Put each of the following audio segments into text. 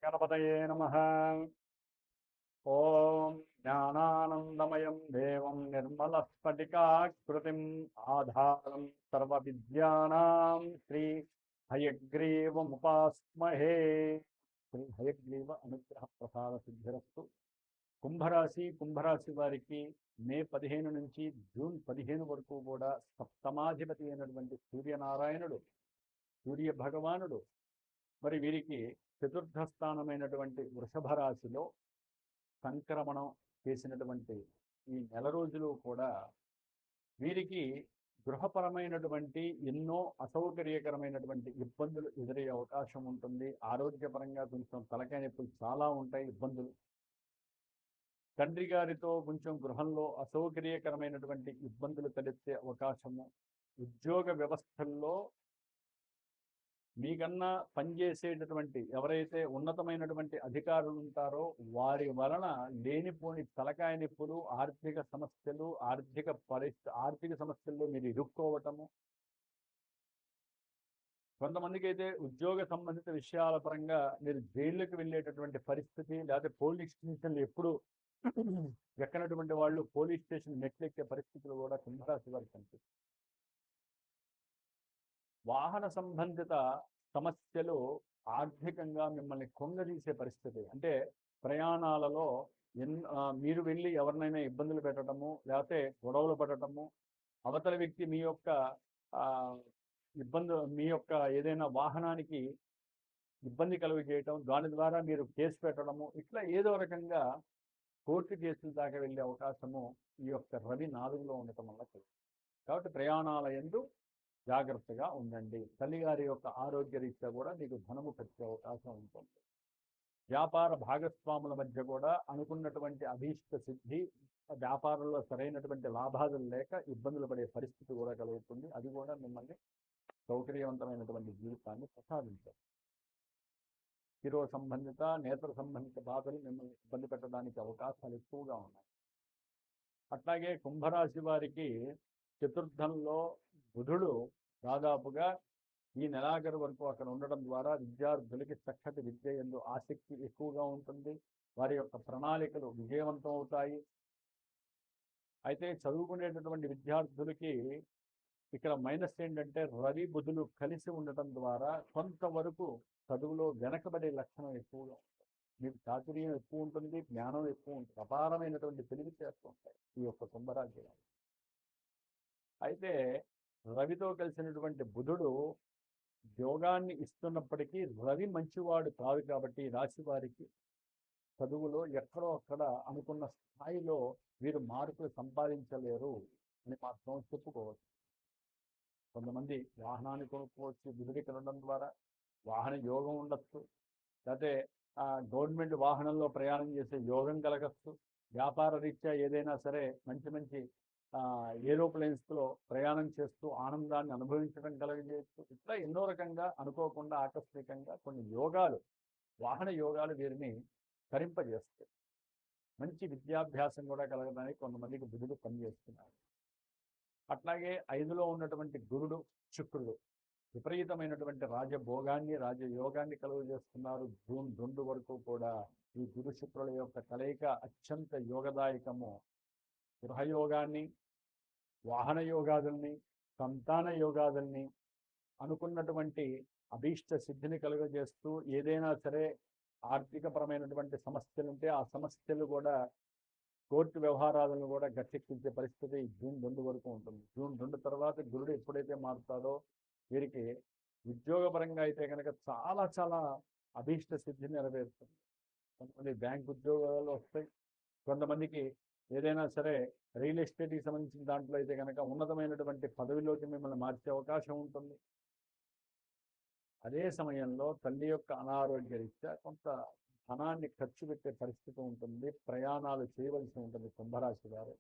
गणपतये नमः। ॐ ज्ञानानन्दमयं देवं निर्मलस्फटिकाकृतिम् आधारं सर्वविद्यानां श्री हयग्रीवमुपास्महे। శ్రీ హయగ్రీవ అనుగ్రహ ప్రసాద సిద్ధిరస్తు. కుంభరాశి వారికి మే 15 నుంచి జూన్ 15 వరకు కూడా సప్తమాధిపతి అయినటువంటి సూర్యనారాయణుడు, సూర్య భగవానుడు మరి వీరికి చతుర్థ స్థానమైనటువంటి వృషభ రాశిలో సంక్రమణం చేసినటువంటి ఈ నెల రోజులు కూడా వీరికి గృహపరమైనటువంటి ఎన్నో అసౌకర్యకరమైనటువంటి ఇబ్బందులు ఎదురయ్యే అవకాశం ఉంటుంది. ఆరోగ్యపరంగా కొంచెం తలకాయ నొప్పులు చాలా ఉంటాయి, ఇబ్బందులు. తండ్రి గారితో కొంచెం గృహంలో అసౌకర్యకరమైనటువంటి ఇబ్బందులు తలెత్తే అవకాశము. ఉద్యోగ వ్యవస్థల్లో మీకన్నా పనిచేసేటటువంటి ఎవరైతే ఉన్నతమైనటువంటి అధికారులు ఉంటారో వారి వలన లేనిపోని తలకాయ నొప్పులు, ఆర్థిక సమస్యలు, ఆర్థిక సమస్యల్లో మీరు ఇరుక్కోవటము. కొంతమందికి అయితే ఉద్యోగ సంబంధిత విషయాల పరంగా మీరు జైళ్ళకి వెళ్ళేటటువంటి పరిస్థితి, లేకపోతే పోలీస్ స్టేషన్లు ఎప్పుడు ఎక్కనటువంటి వాళ్ళు పోలీస్ స్టేషన్ మెట్లెక్కే పరిస్థితులు కూడా కుంభరాశి వారికి కనిపిస్తుంది. వాహన సంబంధిత సమస్యలు ఆర్థికంగా మిమ్మల్ని కొంగదీసే పరిస్థితి. అంటే ప్రయాణాలలో మీరు వెళ్ళి ఎవరినైనా ఇబ్బందులు పెట్టడము, లేకపోతే గొడవలు పడటము, అవతల వ్యక్తి మీ యొక్క ఏదైనా వాహనానికి ఇబ్బంది కలుగు చేయటం, దాని ద్వారా మీరు కేసు పెట్టడము, ఇట్లా ఏదో రకంగా కోర్టు కేసుల దాకా వెళ్ళే అవకాశము ఈ యొక్క రవి 4లో ఉండటం వల్ల కలుగుతుంది. కాబట్టి ప్రయాణాల యందు జాగ్రత్తగా ఉండండి. తల్లిగారి యొక్క ఆరోగ్య రీత్యా కూడా మీకు ధనము వచ్చే అవకాశం ఉంటుంది. వ్యాపార భాగస్వాముల మధ్య కూడా అనుకున్నటువంటి అభీష్ట సిద్ధి, వ్యాపారంలో సరైనటువంటి లాభాలు లేక ఇబ్బందులు పడే పరిస్థితి కూడా కలుగుతుంది. అది కూడా మిమ్మల్ని సౌకర్యవంతమైనటువంటి జీవితాన్ని ప్రసాదించారు. శిరో సంబంధిత, నేత్ర సంబంధిత బాధలు మిమ్మల్ని ఇబ్బంది పెట్టడానికి అవకాశాలు ఎక్కువగా ఉన్నాయి. అట్లాగే కుంభరాశి వారికి చతుర్థంలో బుధుడు దాదాపుగా ఈ నెలాఖరు వరకు అక్కడ ఉండడం ద్వారా విద్యార్థులకి చక్కటి విద్య యందు ఆసక్తి ఎక్కువగా ఉంటుంది. వారి యొక్క ప్రణాళికలు విజయవంతం అవుతాయి. అయితే చదువుకునేటటువంటి విద్యార్థులకి ఇక్కడ మైనస్ ఏంటంటే రవి బుధులు కలిసి ఉండటం ద్వారా కొంతవరకు చదువులో వెనకబడే లక్షణం ఎక్కువగా ఉంటుంది. మీకు చాతుర్యం ఎక్కువ ఉంటుంది, జ్ఞానం ఎక్కువ ఉంటుంది, అపారమైనటువంటి తెలివితేటలు ఉంటాయి ఈ యొక్క కుంభరాశి. అయితే రవితో కలిసినటువంటి బుధుడు యోగాన్ని ఇస్తున్నప్పటికీ రవి మంచివాడు కాదు. కాబట్టి రాశి వారికి చదువులో ఎక్కడో అక్కడ అనుకున్న స్థాయిలో వీరు మార్కులు సంపాదించలేరు అని మాత్రం చెప్పుకోవచ్చు. కొంతమంది వాహనాన్ని కొనుక్కోవచ్చు, బుధుడి కలగడం ద్వారా వాహన యోగం ఉండొచ్చు, లేకపోతే గవర్నమెంట్ వాహనంలో ప్రయాణం చేసే యోగం కలగచ్చు. వ్యాపార రీత్యా ఏదైనా సరే మంచి మంచి ఏరోప్లేన్స్లో ప్రయాణం చేస్తూ ఆనందాన్ని అనుభవించడం కలగజేయచ్చు. ఇట్లా ఎన్నో రకంగా అనుకోకుండా ఆకస్మికంగా కొన్ని యోగాలు, వాహన యోగాలు వీరిని తరింపజేస్తాయి. మంచి విద్యాభ్యాసం కూడా కలగడానికి కొంతమందికి బుధుడు పనిచేస్తున్నారు. అట్లాగే 5లో ఉన్నటువంటి గురుడు, శుక్రుడు విపరీతమైనటువంటి రాజభోగాన్ని, రాజయోగాన్ని కలుగజేస్తున్నారు. జూన్ 2 వరకు కూడా ఈ గురు శుక్రుల యొక్క కలయిక అత్యంత యోగదాయకము. గృహయోగాన్ని, వాహన యోగాదుల్ని, సంతాన యోగాదుల్ని, అనుకున్నటువంటి అభీష్ట సిద్ధిని కలుగజేస్తూ ఏదైనా సరే ఆర్థికపరమైనటువంటి సమస్యలు ఉంటే ఆ సమస్యలు కూడా కోర్టు వ్యవహారాలను కూడా గట్టెక్కించే పరిస్థితి జూన్ 2 వరకు ఉంటుంది. జూన్ 2 తర్వాత గురుడు ఎప్పుడైతే మారుతాడో వీరికి ఉద్యోగపరంగా అయితే కనుక చాలా చాలా అభీష్ట సిద్ధి నెరవేరుతుంది. కొంతమంది బ్యాంక్ ఉద్యోగాలు వస్తాయి, కొంతమందికి ఏదైనా సరే రియల్ ఎస్టేట్కి సంబంధించిన దాంట్లో అయితే కనుక ఉన్నతమైనటువంటి పదవిలోకి మిమ్మల్ని మార్చే అవకాశం ఉంటుంది. అదే సమయంలో తల్లి యొక్క అనారోగ్య రీత్యా కొంత ధనాన్ని ఖర్చు పెట్టే పరిస్థితి ఉంటుంది, ప్రయాణాలు చేయవలసి ఉంటుంది కుంభరాశి వారు.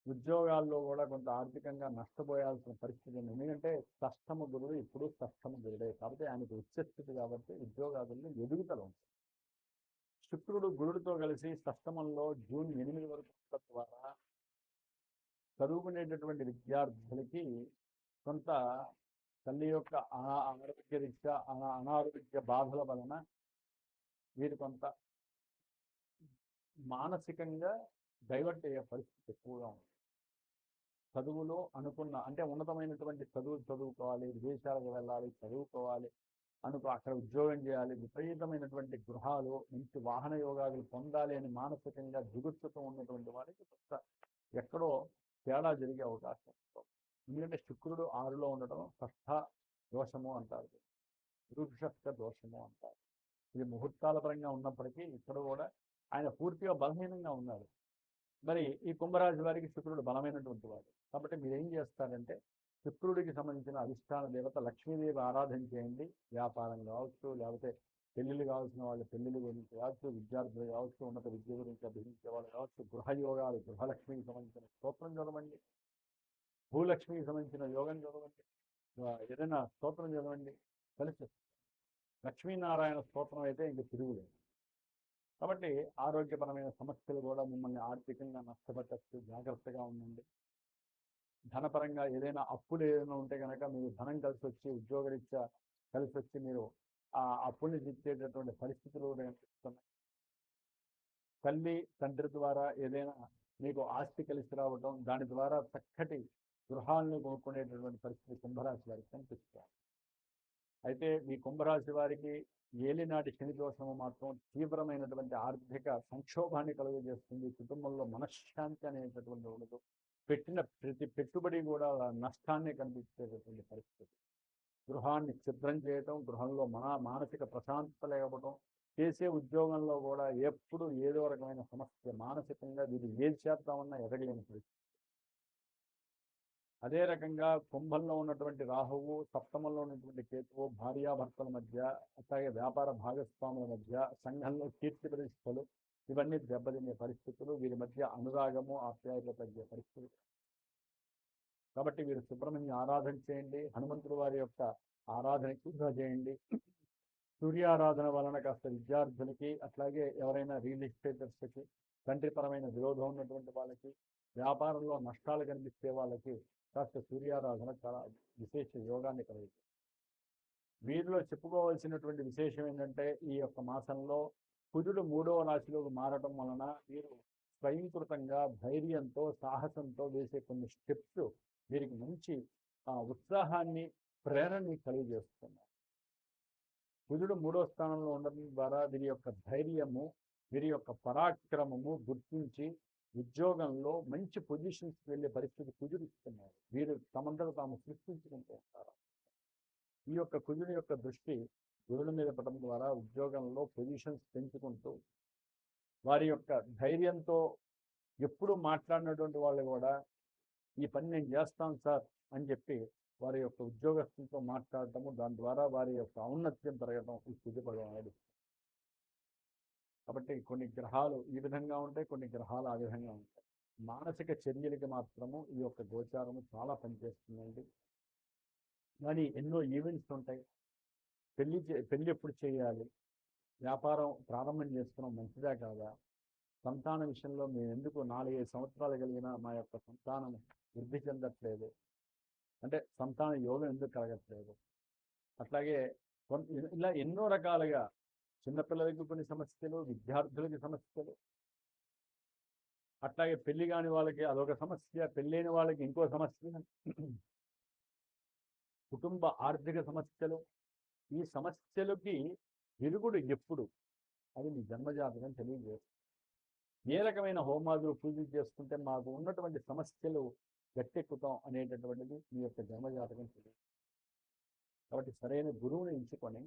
ఉద్యోగాల్లో కూడా కొంత ఆర్థికంగా నష్టపోయాల్సిన పరిస్థితి ఉంది. ఎందుకంటే షష్ఠమ గురుడు ఇప్పుడు షష్ఠమ గురుడే కాబట్టి ఆయనకు ఉచ్చస్థితి కాబట్టి ఉద్యోగాదుల్లో ఎదుగుదల ఉంటుంది. శుక్రుడు గురుడితో కలిసి షష్ఠమంలో జూన్ 8 వరకు ఉండటం ద్వారా చదువుకునేటటువంటి విద్యార్థులకి కొంత తల్లి యొక్క ఆరోగ్య రీత్యా అనారోగ్య బాధల వలన వీరు కొంత మానసికంగా డైవర్ట్ అయ్యే పరిస్థితి ఎక్కువగా ఉంది. చదువులో అనుకున్న అంటే ఉన్నతమైనటువంటి చదువుకోవాలి, విదేశాలకు వెళ్ళాలి, చదువుకోవాలి, అక్కడ ఉద్యోగం చేయాలి, విపరీతమైనటువంటి గృహాలు, మంచి వాహన యోగాలు పొందాలి అని మానసికంగా దిగుచ్చుతూ ఉన్నటువంటి వారికి కొంత ఎక్కడో తేడా జరిగే అవకాశం. ఎందుకంటే శుక్రుడు 6లో ఉండటం షష్ఠ దోషము అంటారు, వృక్షస్థ దోషము అంటారు. ఇది ముహూర్తాల పరంగా ఉన్నప్పటికీ ఇక్కడ కూడా ఆయన పూర్తిగా బలహీనంగా ఉన్నారు. మరి ఈ కుంభరాశి వారికి శుక్రుడు బలమైనటువంటి వాడు. కాబట్టి మీరు ఏం చేస్తారంటే శుక్రుడికి సంబంధించిన అధిష్టాన దేవత లక్ష్మీదేవి ఆరాధన చేయండి. వ్యాపారం కావచ్చు, లేకపోతే పెళ్లిళ్ళు కావాల్సిన వాళ్ళు పెళ్లిళ్ళ గురించి కావచ్చు, విద్యార్థులు కావచ్చు, ఉన్నత విద్య గురించి అభివృద్ధి వాళ్ళు కావచ్చు, గృహయోగాలు, గృహలక్ష్మికి సంబంధించిన స్తోత్రం చదవండి, భూలక్ష్మికి సంబంధించిన యోగం చదవండి, ఏదైనా స్తోత్రం చదవండి. కలిసి లక్ష్మీనారాయణ స్తోత్రం అయితే ఇంక తిరుగులేదు. కాబట్టి ఆరోగ్యపరమైన సమస్యలు కూడా మిమ్మల్ని ఆర్థికంగా నష్టపట్టచ్చు, జాగ్రత్తగా ఉండండి. ధనపరంగా ఏదైనా అప్పులు ఏదైనా ఉంటే కనుక మీరు ధనం కలిసి వచ్చి, ఉద్యోగరీత్యా కలిసి వచ్చి మీరు ఆ అప్పుల్ని తీర్చేటటువంటి పరిస్థితులు కనిపిస్తున్నాయి. తల్లి తండ్రి ద్వారా ఏదైనా మీకు ఆస్తి కలిసి రావడం, దాని ద్వారా చక్కటి గృహాలను కొనుక్కునేటటువంటి పరిస్థితి కుంభరాశి వారికి కనిపిస్తుంది. అయితే ఈ కుంభరాశి వారికి ఏలినాటి శని దోషము మాత్రం తీవ్రమైనటువంటి ఆర్థిక సంక్షోభాన్ని కలుగజేస్తుంది. కుటుంబంలో మనశ్శాంతి అనేటటువంటి ఉండదు. పెట్టిన ప్రతి పెట్టుబడి కూడా నష్టాన్ని కనిపించేటటువంటి పరిస్థితి. గృహాన్ని ఛిద్రం చేయటం, గృహంలో మానసిక ప్రశాంతత లేకపోవడం, చేసే ఉద్యోగంలో కూడా ఎప్పుడు ఏదో రకమైన సమస్య, మానసికంగా వీళ్ళు ఏది చేద్దామన్నా ఎదగలేని పరిస్థితి. అదే రకంగా కుంభంలో ఉన్నటువంటి రాహువు, సప్తమంలో ఉన్నటువంటి కేతువు, భార్యాభర్తల మధ్య, అట్లాగే వ్యాపార భాగస్వాముల మధ్య, సంఘంలో కీర్తి ప్రతిష్టలు ఇవన్నీ దెబ్బతినే పరిస్థితులు, వీరి మధ్య అనురాగము, ఆప్యాయత తగ్గే పరిస్థితులు. కాబట్టి వీరు సుబ్రహ్మణ్య ఆరాధన చేయండి, హనుమంతుడు వారి యొక్క ఆరాధన ఎక్కువగా చేయండి. సూర్యారాధన వలన కాస్త విద్యార్థులకి, అట్లాగే ఎవరైనా రియల్ ఎస్టేటర్స్కి, తండ్రిపరమైన విరోధం ఉన్నటువంటి వాళ్ళకి, వ్యాపారంలో నష్టాలు కనిపిస్తే వాళ్ళకి కాస్త సూర్యారాధన చాలా విశేష యోగాన్ని కలిగిస్తుంది. వీరిలో చెప్పుకోవాల్సినటువంటి విశేషం ఏంటంటే ఈ యొక్క మాసంలో కుజుడు 3వ రాశిలోకి మారటం వలన వీరు స్వయంకృతంగా ధైర్యంతో, సాహసంతో వేసే కొన్ని స్టెప్స్ వీరికి మంచి ఉత్సాహాన్ని, ప్రేరణని కలిగజేస్తున్నారు. కుజుడు 3వ స్థానంలో ఉండడం ద్వారా వీరి యొక్క ధైర్యము, వీరి యొక్క పరాక్రమము గుర్తించి ఉద్యోగంలో మంచి పొజిషన్స్కి వెళ్ళే పరిస్థితి కుజుడు ఇస్తున్నారు. వీరు తమంతట తాము సృష్టించుకుంటూ ఉంటారు. ఈ యొక్క కుజుడి యొక్క దృష్టి గురువుల మీద పడడం ద్వారా ఉద్యోగంలో పొజిషన్స్ పెంచుకుంటూ, వారి యొక్క ధైర్యంతో ఎప్పుడు మాట్లాడినటువంటి వాళ్ళు కూడా ఈ పని నేను చేస్తాను సార్ అని చెప్పి వారి యొక్క ఉద్యోగస్తులతో మాట్లాడటము, దాని ద్వారా వారి యొక్క ఔన్నత్యం పెరగడం ఈ కుజ భగవానుడు. కాబట్టి కొన్ని గ్రహాలు ఈ విధంగా ఉంటాయి, కొన్ని గ్రహాలు ఆ విధంగా ఉంటాయి. మానసిక చర్యలకి మాత్రము ఈ యొక్క గోచారము చాలా పనిచేస్తుందండి. కానీ ఎన్నో ఈవెంట్స్ ఉంటాయి. పెళ్ళి ఎప్పుడు చేయాలి, వ్యాపారం ప్రారంభం చేసుకున్నాం మంచిదా కాదా, సంతాన విషయంలో మేము ఎందుకు 4-5 సంవత్సరాలు కలిగిన మా యొక్క సంతానం వృద్ధి చెందట్లేదు, అంటే సంతాన యోగం ఎందుకు కలగట్లేదు, అట్లాగే ఇలా ఎన్నో రకాలుగా చిన్నపిల్లలకి కొన్ని సమస్యలు, విద్యార్థులకి సమస్యలు, అట్లాగే పెళ్లి కాని వాళ్ళకి అదొక సమస్య, పెళ్ళైన వాళ్ళకి ఇంకో సమస్య, కుటుంబ ఆర్థిక సమస్యలు. ఈ సమస్యలకి విరుగుడు ఎప్పుడు అది మీ జన్మజాతకం తెలియజేస్తుంది. ఏ రకమైన హోమాదులు పూజలు చేసుకుంటే మాకు ఉన్నటువంటి సమస్యలు గట్టెక్కుతాం అనేటటువంటిది మీ యొక్క జన్మజాతకం తెలియదు. కాబట్టి సరైన గురువుని ఎంచుకొని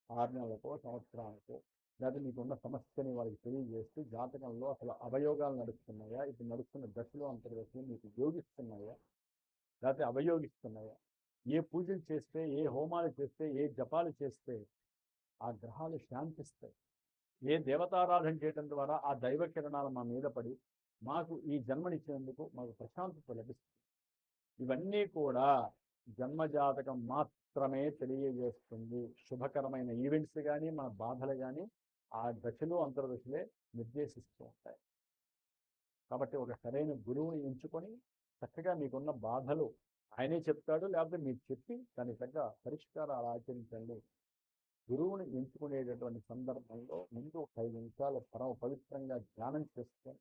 6 నెలలకో సంవత్సరానికో లేదా మీకున్న సమస్యని వాళ్ళకి తెలియజేస్తూ జాతకంలో అసలు అవయోగాలు నడుస్తున్నాయా, ఇప్పుడు నడుస్తున్న దశలో అంతర్గతం మీకు యోగిస్తున్నాయా లేకపోతే అవయోగిస్తున్నాయా, ఏ పూజలు చేస్తే, ఏ హోమాలు చేస్తే, ఏ జపాలు చేస్తే ఆ గ్రహాలు శాంతిస్తాయి, ఏ దేవతారాధన చేయడం ద్వారా ఆ దైవ కిరణాలు మా మీద పడి మాకు ఈ జన్మనిచ్చినందుకు మాకు ప్రశాంతత లభిస్తుంది. ఇవన్నీ కూడా జన్మజాతకం మాత్రమే తెలియజేస్తుంది. శుభకరమైన ఈవెంట్స్ కానీ మన బాధలు కానీ ఆ దశలో అంతర్దశలే నిర్దేశిస్తూ ఉంటాయి. కాబట్టి ఒక సరైన గురువుని ఎంచుకొని చక్కగా మీకున్న బాధలు ఆయనే చెప్తాడు, లేకపోతే మీరు చెప్పి దానికి తగ్గ పరిష్కారాలు ఆచరించండి. గురువుని ఎంచుకునేటటువంటి సందర్భంలో ముందు ఒక 5 నిమిషాలు పరమ పవిత్రంగా ధ్యానం చేసుకొని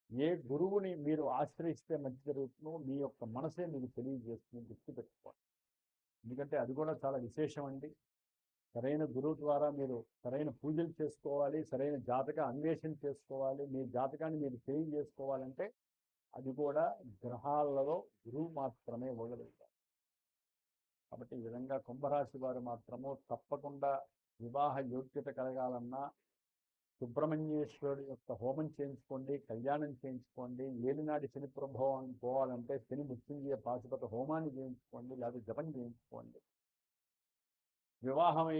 ఏ గురువుని మీరు ఆశ్రయిస్తే మంచి జరుగుతుందో మీ యొక్క మనసే మీకు తెలియజేస్తుంది, గుర్తుపెట్టుకోండి. ఎందుకంటే అది కూడా చాలా విశేషం అండి. సరైన గురువు ద్వారా మీరు సరైన పూజలు చేసుకోవాలి, సరైన జాతక అన్వేషణ చేసుకోవాలి, మీ జాతకాన్ని మీరు తెలియజేసుకోవాలంటే అది కూడా గ్రహాలలో గురువు మాత్రమే ఇవ్వగలుగుతారు. కాబట్టి ఈ విధంగా కుంభరాశి వారు మాత్రము తప్పకుండా వివాహ యోగ్యత కలగాలన్నా సుబ్రహ్మణ్యేశ్వరుడు యొక్క హోమం చేయించుకోండి, కళ్యాణం చేయించుకోండి. ఏలినాటి శని ప్రభావం పోవాలంటే శని మృత్యుంజయ పాశుపత హోమాన్ని చేయించుకోండి, లేదా జపం చేయించుకోండి. వివాహమై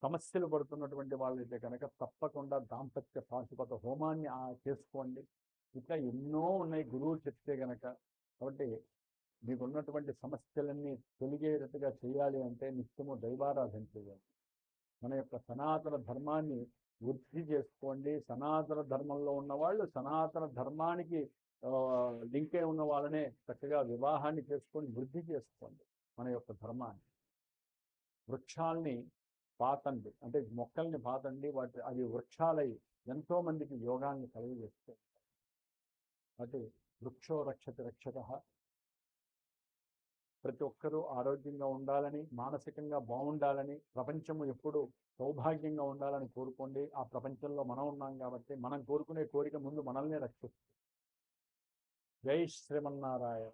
సమస్యలు పడుతున్నటువంటి వాళ్ళైతే కనుక తప్పకుండా దాంపత్య పాశుపత హోమాన్ని చేసుకోండి. ఇట్లా ఎన్నో ఉన్నాయి గురువులు చెప్తే కనుక. కాబట్టి మీకున్నటువంటి సమస్యలన్నీ తొలగేటట్టుగా చేయాలి అంటే నిత్యము దైవారాధన చేయాలి. మన యొక్క సనాతన ధర్మాన్ని వృద్ధి చేసుకోండి. సనాతన ధర్మంలో ఉన్నవాళ్ళు సనాతన ధర్మానికి లింక్ అయి ఉన్న వాళ్ళనే చక్కగా వివాహాన్ని చేసుకొని వృద్ధి చేసుకోండి. మన యొక్క ధర్మాన్ని, వృక్షాల్ని పాతండి, అంటే మొక్కల్ని పాతండి, అవి వృక్షాలై ఎంతో మందికి యోగాన్ని కలిగజేస్తాయి. అంటే వృక్షో రక్షతి రక్షక. ప్రతి ఒక్కరూ ఆరోగ్యంగా ఉండాలని, మానసికంగా బాగుండాలని, ప్రపంచము ఎప్పుడు సౌభాగ్యంగా ఉండాలని కోరుకోండి. ఆ ప్రపంచంలో మనం ఉన్నాం కాబట్టి మనం కోరుకునే కోరిక ముందు మనల్నే రక్షిస్తుంది. జై శ్రీమన్నారాయణ.